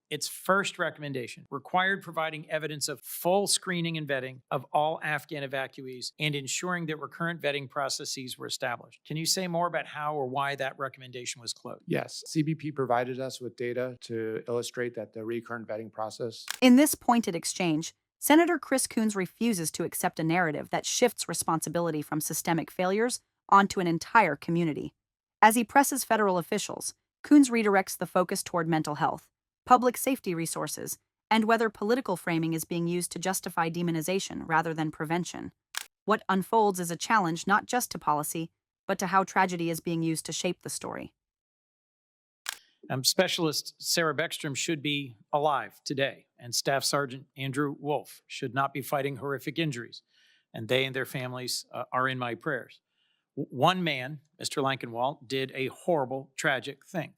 Its first recommendation required providing evidence of full screening and vetting of all Afghan evacuees and ensuring that recurrent vetting processes were established. Can you say more about how or why that recommendation was closed? Yes, CBP provided us with data to illustrate that the recurrent vetting process. In this pointed exchange, Senator Chris Coons refuses to accept a narrative that shifts responsibility from systemic failures onto an entire community. As he presses federal officials, Coons redirects the focus toward mental health, public safety resources, and whether political framing is being used to justify demonization rather than prevention. What unfolds is a challenge not just to policy, but to how tragedy is being used to shape the story. Specialist Sarah Beckstrom should be alive today, and Staff Sergeant Andrew Wolf should not be fighting horrific injuries, and they and their families are in my prayers. One man, Mr. Lankenwall, did a horrible, tragic thing.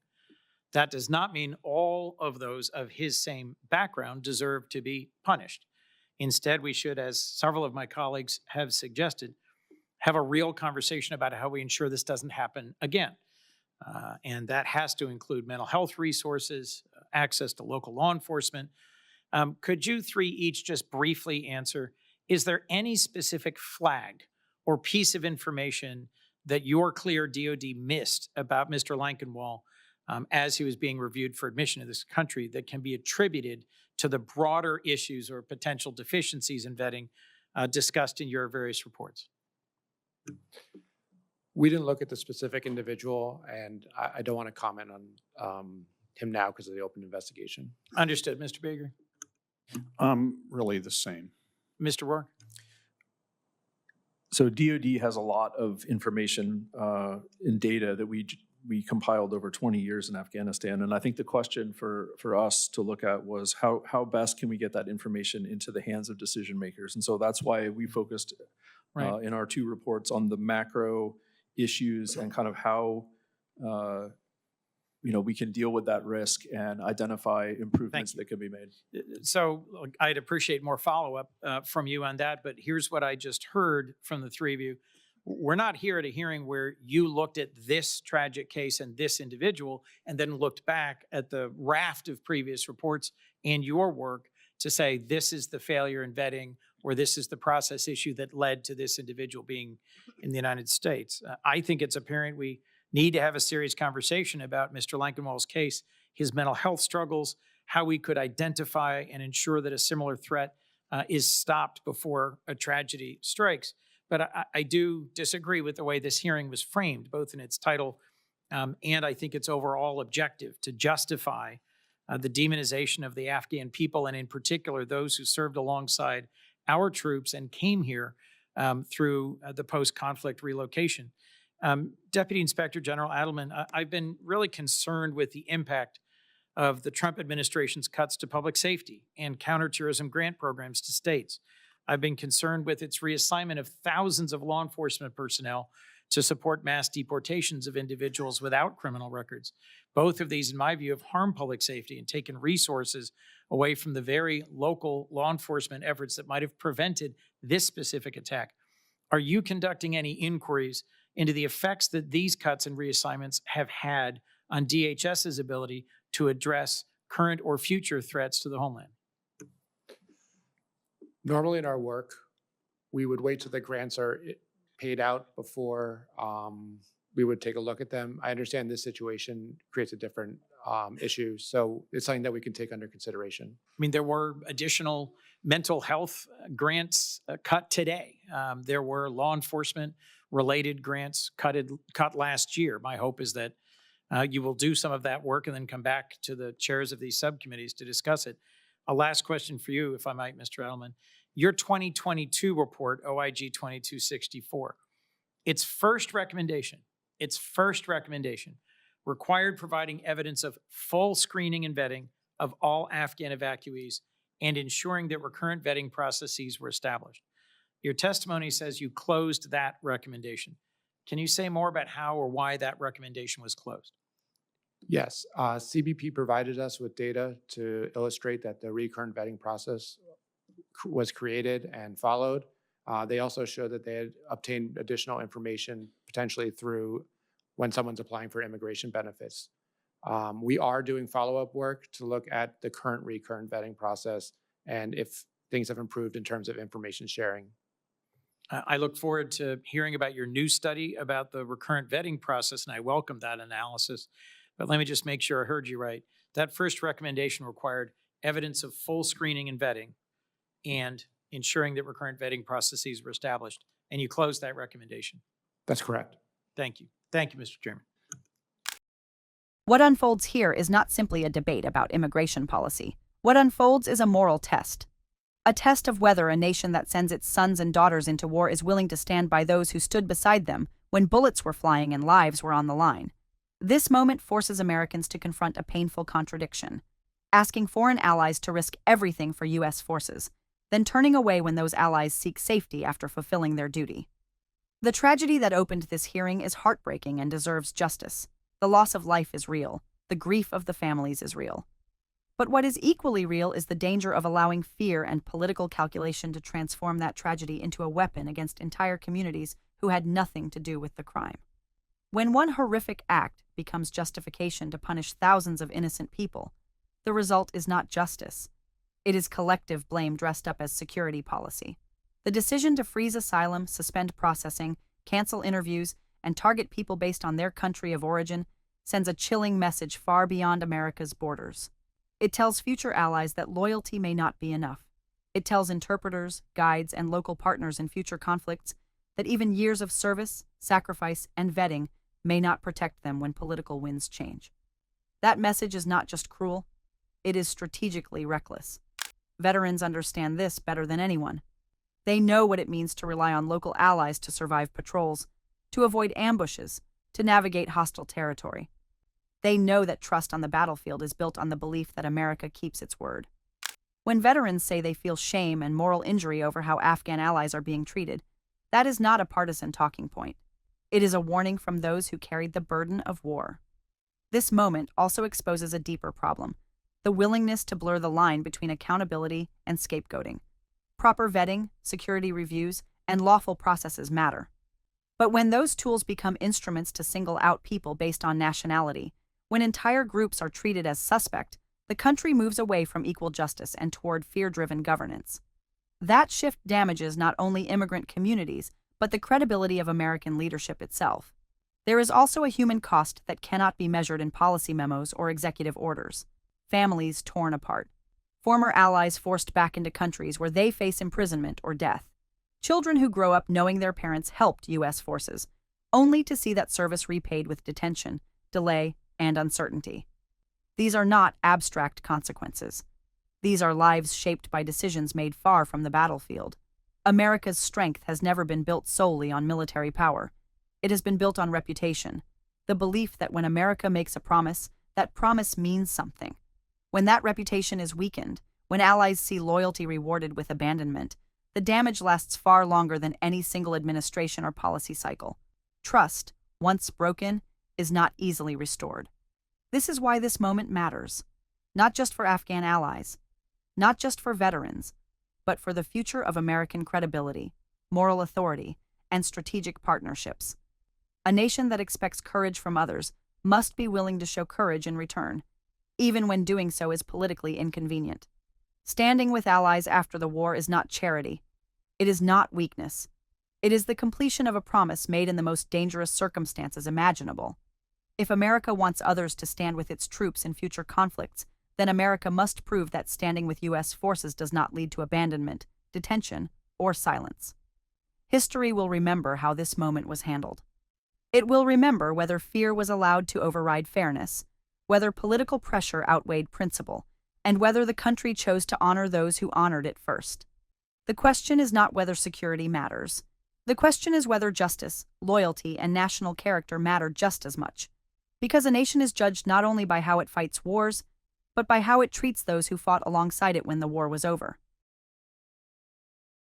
That does not mean all of those of his same background deserve to be punished. Instead, we should, as several of my colleagues have suggested, have a real conversation about how we ensure this doesn't happen again. And that has to include mental health resources, access to local law enforcement. Could you three each just briefly answer, is there any specific flag or piece of information that your clear DOD missed about Mr. Lankenwall as he was being reviewed for admission to this country that can be attributed to the broader issues or potential deficiencies in vetting discussed in your various reports? We didn't look at the specific individual, and I don't want to comment on him now because of the open investigation. Understood. Mr. Baker? Really the same. Mr. Rourke? So DOD has a lot of information and data that we compiled over 20 years in Afghanistan. And I think the question for us to look at was how best can we get that information into the hands of decision makers? And so that's why we focused in our two reports on the macro issues and kind of how we can deal with that risk and identify improvements that can be made. So I'd appreciate more follow-up from you on that, but here's what I just heard from the three of you. We're not here at a hearing where you looked at this tragic case and this individual and then looked back at the raft of previous reports and your work to say this is the failure in vetting or this is the process issue that led to this individual being in the United States. I think it's apparent we need to have a serious conversation about Mr. Lankenwall's case, his mental health struggles, how we could identify and ensure that a similar threat is stopped before a tragedy strikes. But I do disagree with the way this hearing was framed, both in its title and I think its overall objective to justify the demonization of the Afghan people, and in particular, those who served alongside our troops and came here through the post-conflict relocation. Deputy Inspector General Adelman, I've been really concerned with the impact of the Trump administration's cuts to public safety and counterterrorism grant programs to states. I've been concerned with its reassignment of thousands of law enforcement personnel to support mass deportations of individuals without criminal records. Both of these, in my view, have harmed public safety and taken resources away from the very local law enforcement efforts that might have prevented this specific attack. Are you conducting any inquiries into the effects that these cuts and reassignments have had on DHS's ability to address current or future threats to the homeland? Normally in our work, we would wait till the grants are paid out before we would take a look at them. I understand this situation creates a different issue, so it's something that we can take under consideration. I mean, there were additional mental health grants cut today. There were law enforcement related grants cut last year. My hope is that you will do some of that work and then come back to the chairs of these subcommittees to discuss it. A last question for you, if I might, Mr. Adelman. Your 2022 report, OIG 2264, its first recommendation required providing evidence of full screening and vetting of all Afghan evacuees and ensuring that recurrent vetting processes were established. Your testimony says you closed that recommendation. Can you say more about how or why that recommendation was closed? Yes, CBP provided us with data to illustrate that the recurrent vetting process was created and followed. They also showed that they had obtained additional information potentially through when someone's applying for immigration benefits. We are doing follow-up work to look at the current recurrent vetting process and if things have improved in terms of information sharing. I look forward to hearing about your new study about the recurrent vetting process, and I welcome that analysis. But let me just make sure I heard you right. That first recommendation required evidence of full screening and vetting and ensuring that recurrent vetting processes were established. And you closed that recommendation. That's correct. Thank you. Thank you, Mr. Chairman. What unfolds here is not simply a debate about immigration policy. What unfolds is a moral test. A test of whether a nation that sends its sons and daughters into war is willing to stand by those who stood beside them when bullets were flying and lives were on the line. This moment forces Americans to confront a painful contradiction, asking foreign allies to risk everything for U.S. forces, then turning away when those allies seek safety after fulfilling their duty. The tragedy that opened this hearing is heartbreaking and deserves justice. The loss of life is real. The grief of the families is real. But what is equally real is the danger of allowing fear and political calculation to transform that tragedy into a weapon against entire communities who had nothing to do with the crime. When one horrific act becomes justification to punish thousands of innocent people, the result is not justice. It is collective blame dressed up as security policy. The decision to freeze asylum, suspend processing, cancel interviews, and target people based on their country of origin sends a chilling message far beyond America's borders. It tells future allies that loyalty may not be enough. It tells interpreters, guides, and local partners in future conflicts that even years of service, sacrifice, and vetting may not protect them when political winds change. That message is not just cruel, it is strategically reckless. Veterans understand this better than anyone. They know what it means to rely on local allies to survive patrols, to avoid ambushes, to navigate hostile territory. They know that trust on the battlefield is built on the belief that America keeps its word. When veterans say they feel shame and moral injury over how Afghan allies are being treated, that is not a partisan talking point. It is a warning from those who carried the burden of war. This moment also exposes a deeper problem: the willingness to blur the line between accountability and scapegoating. Proper vetting, security reviews, and lawful processes matter. But when those tools become instruments to single out people based on nationality, when entire groups are treated as suspect, the country moves away from equal justice and toward fear-driven governance. That shift damages not only immigrant communities, but the credibility of American leadership itself. There is also a human cost that cannot be measured in policy memos or executive orders. Families torn apart. Former allies forced back into countries where they face imprisonment or death. Children who grow up knowing their parents helped U.S. forces, only to see that service repaid with detention, delay, and uncertainty. These are not abstract consequences. These are lives shaped by decisions made far from the battlefield. America's strength has never been built solely on military power. It has been built on reputation, the belief that when America makes a promise, that promise means something. When that reputation is weakened, when allies see loyalty rewarded with abandonment, the damage lasts far longer than any single administration or policy cycle. Trust, once broken, is not easily restored. This is why this moment matters, not just for Afghan allies, not just for veterans, but for the future of American credibility, moral authority, and strategic partnerships. A nation that expects courage from others must be willing to show courage in return, even when doing so is politically inconvenient. Standing with allies after the war is not charity. It is not weakness. It is the completion of a promise made in the most dangerous circumstances imaginable. If America wants others to stand with its troops in future conflicts, then America must prove that standing with U.S. forces does not lead to abandonment, detention, or silence. History will remember how this moment was handled. It will remember whether fear was allowed to override fairness, whether political pressure outweighed principle, and whether the country chose to honor those who honored it first. The question is not whether security matters. The question is whether justice, loyalty, and national character matter just as much. Because a nation is judged not only by how it fights wars, but by how it treats those who fought alongside it when the war was over.